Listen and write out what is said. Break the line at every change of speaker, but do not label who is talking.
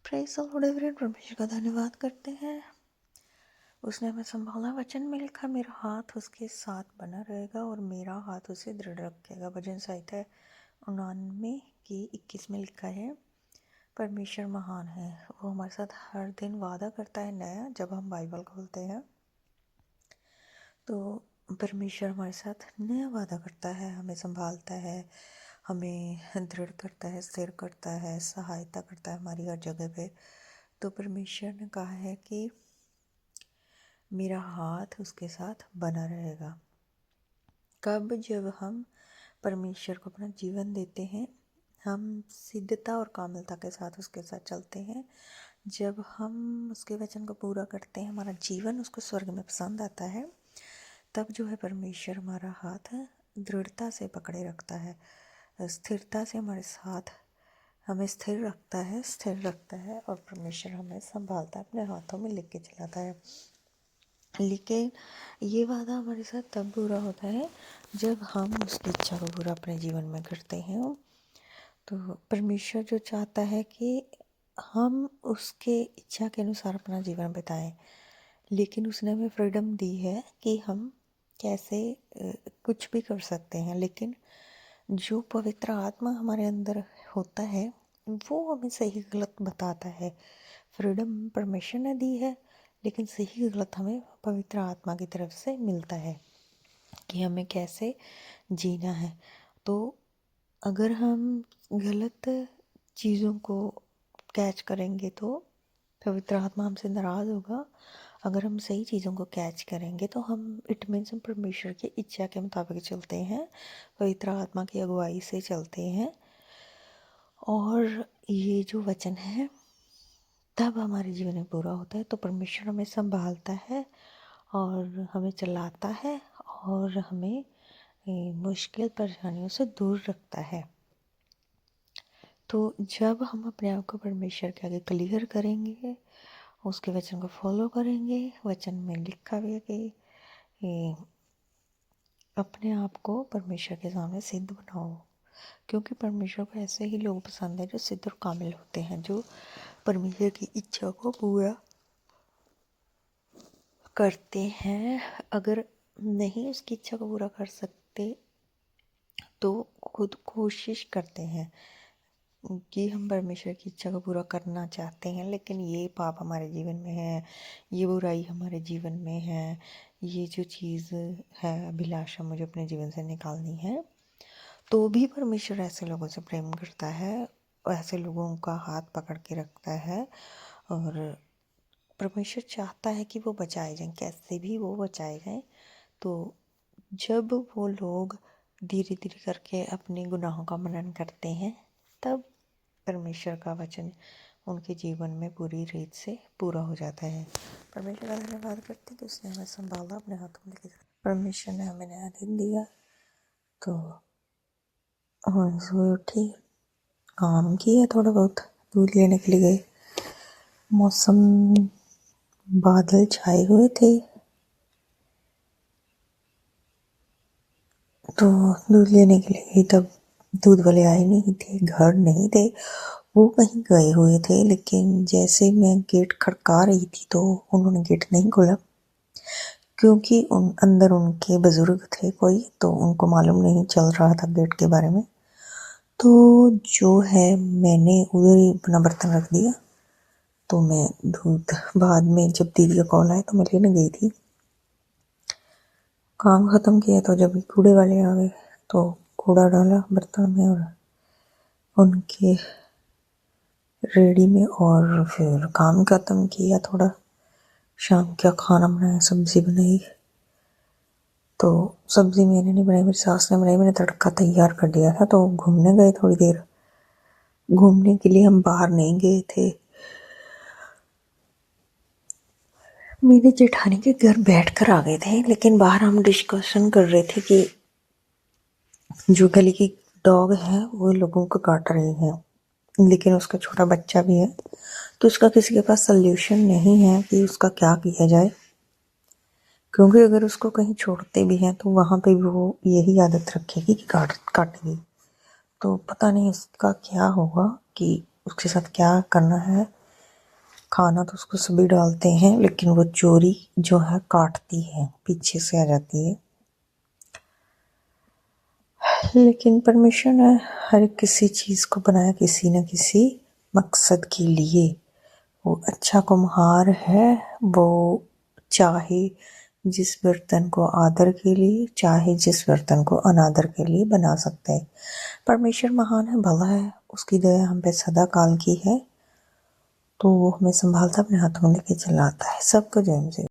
Praise the Lord everyone. परमेश्वर का धन्यवाद करते हैं। उसने हमें संभाला। वचन में लिखा, मेरा हाथ उसके साथ बना रहेगा और मेरा हाथ उसे दृढ़ रखेगा। भजन संहिता 99 की 21 में लिखा है, परमेश्वर महान है। वो हमारे साथ हर दिन वादा करता है नया। जब हम बाइबल खोलते हैं तो परमेश्वर हमारे साथ नया वादा करता है, हमें संभालता है, हमें दृढ़ करता है, स्थिर करता है, सहायता करता है हमारी हर जगह पे। तो परमेश्वर ने कहा है कि मेरा हाथ उसके साथ बना रहेगा। कब? जब हम परमेश्वर को अपना जीवन देते हैं, हम सिद्धता और कामिलता के साथ उसके साथ चलते हैं। जब हम उसके वचन को पूरा करते हैं, हमारा जीवन उसको स्वर्ग में पसंद आता है, तब जो है परमेश्वर हमारा हाथ दृढ़ता से पकड़े रखता है, स्थिरता से हमारे साथ हमें स्थिर रखता है और परमेश्वर हमें संभालता है, अपने हाथों में लेके चलाता है। लेकिन ये वादा हमारे साथ तब पूरा होता है जब हम उसकी इच्छा को पूरा अपने जीवन में करते हैं। तो परमेश्वर जो चाहता है कि हम उसके इच्छा के अनुसार अपना जीवन बिताएं, लेकिन उसने हमें फ्रीडम दी है कि हम कैसे कुछ भी कर सकते हैं। लेकिन जो पवित्र आत्मा हमारे अंदर होता है वो हमें सही गलत बताता है। फ्रीडम परमेश्वर ने दी है, लेकिन सही गलत हमें पवित्र आत्मा की तरफ से मिलता है कि हमें कैसे जीना है। तो अगर हम गलत चीज़ों को कैच करेंगे तो पवित्र आत्मा हमसे नाराज़ होगा। अगर हम सही चीज़ों को कैच करेंगे तो हम इट मीन्स हम परमेश्वर की इच्छा के मुताबिक चलते हैं, पवित्र आत्मा की अगुवाई से चलते हैं। और ये जो वचन है तब हमारे जीवन में पूरा होता है। तो परमेश्वर हमें संभालता है और हमें चलाता है और हमें मुश्किल परेशानियों से दूर रखता है। तो जब हम अपने आप को परमेश्वर के आगे क्लियर करेंगे, उसके वचन को फॉलो करेंगे, वचन में लिखा भी है कि अपने आप को परमेश्वर के सामने सिद्ध बनाओ, क्योंकि परमेश्वर को ऐसे ही लोग पसंद है जो सिद्ध और कामिल होते हैं, जो परमेश्वर की इच्छा को पूरा करते हैं। अगर नहीं उसकी इच्छा को पूरा कर सकते तो खुद कोशिश करते हैं कि हम परमेश्वर की इच्छा को पूरा करना चाहते हैं, लेकिन ये पाप हमारे जीवन में है, ये बुराई हमारे जीवन में है, ये जो चीज़ है अभिलाषा मुझे अपने जीवन से निकालनी है, तो भी परमेश्वर ऐसे लोगों से प्रेम करता है, ऐसे लोगों का हाथ पकड़ के रखता है और परमेश्वर चाहता है कि वो बचाए जाएं, कैसे भी वो बचाए जाएं। तो जब वो लोग धीरे धीरे करके अपने गुनाहों का मनन करते हैं, तब परमेश्वर का वचन उनके जीवन में पूरी रीत से पूरा हो जाता है। परमेश्वर का धन्यवाद करते हैं कि उसने हमें संभाला, अपने हाथों में लेके चला। परमेश्वर ने हमें नया दिन दिया तो और सुबह उठी, काम किया, थोड़ा बहुत दूध लेने के लिए गए। मौसम बादल छाए हुए थे तो दूध लेने के लिए गई, तब दूध वाले आए नहीं थे, घर नहीं थे, वो कहीं गए हुए थे। लेकिन जैसे मैं गेट खड़का रही थी तो उन्होंने गेट नहीं खोला, क्योंकि अंदर उनके बुजुर्ग थे कोई, तो उनको मालूम नहीं चल रहा था गेट के बारे में। तो जो है मैंने उधर ही अपना बर्तन रख दिया। तो मैं दूध बाद में जब दीदी का कॉल आया तो मैं लेने गई थी, काम ख़त्म किया तो जब कूड़े वाले आ गए तो कूड़ा डाला बर्तन में और उनके रेडी में, और फिर काम ख़त्म किया। थोड़ा शाम का खाना बनाया, सब्ज़ी बनाई। तो सब्ज़ी मैंने नहीं बनाई, मेरी सास ने बनाई, मैंने तड़का तैयार कर दिया था। तो घूमने गए, थोड़ी देर घूमने के लिए हम बाहर नहीं गए थे, मेरे जेठानी के घर बैठकर आ गए थे। लेकिन बाहर हम डिस्कशन कर रहे थे कि जो गली की डॉग है वो लोगों को काट रही है, लेकिन उसका छोटा बच्चा भी है, तो उसका किसी के पास सल्यूशन नहीं है कि उसका क्या किया जाए। क्योंकि अगर उसको कहीं छोड़ते भी हैं तो वहाँ पे भी वो यही आदत रखेगी कि काटेगी। तो पता नहीं उसका क्या होगा, कि उसके साथ क्या करना है, खाना तो उसको सभी डालते हैं, लेकिन वो चोरी जो है काटती है, पीछे से आ जाती है। लेकिन परमेश्वर ने हर किसी चीज़ को बनाया किसी न किसी मकसद के लिए। वो अच्छा कुम्हार है, वो चाहे जिस बर्तन को आदर के लिए, चाहे जिस बर्तन को अनादर के लिए बना सकते हैं। परमेश्वर महान है, भला है, उसकी दया हम पे सदा काल की है। तो वो हमें संभालता, अपने हाथों में लेके चलाता है। सबको जय मसीह।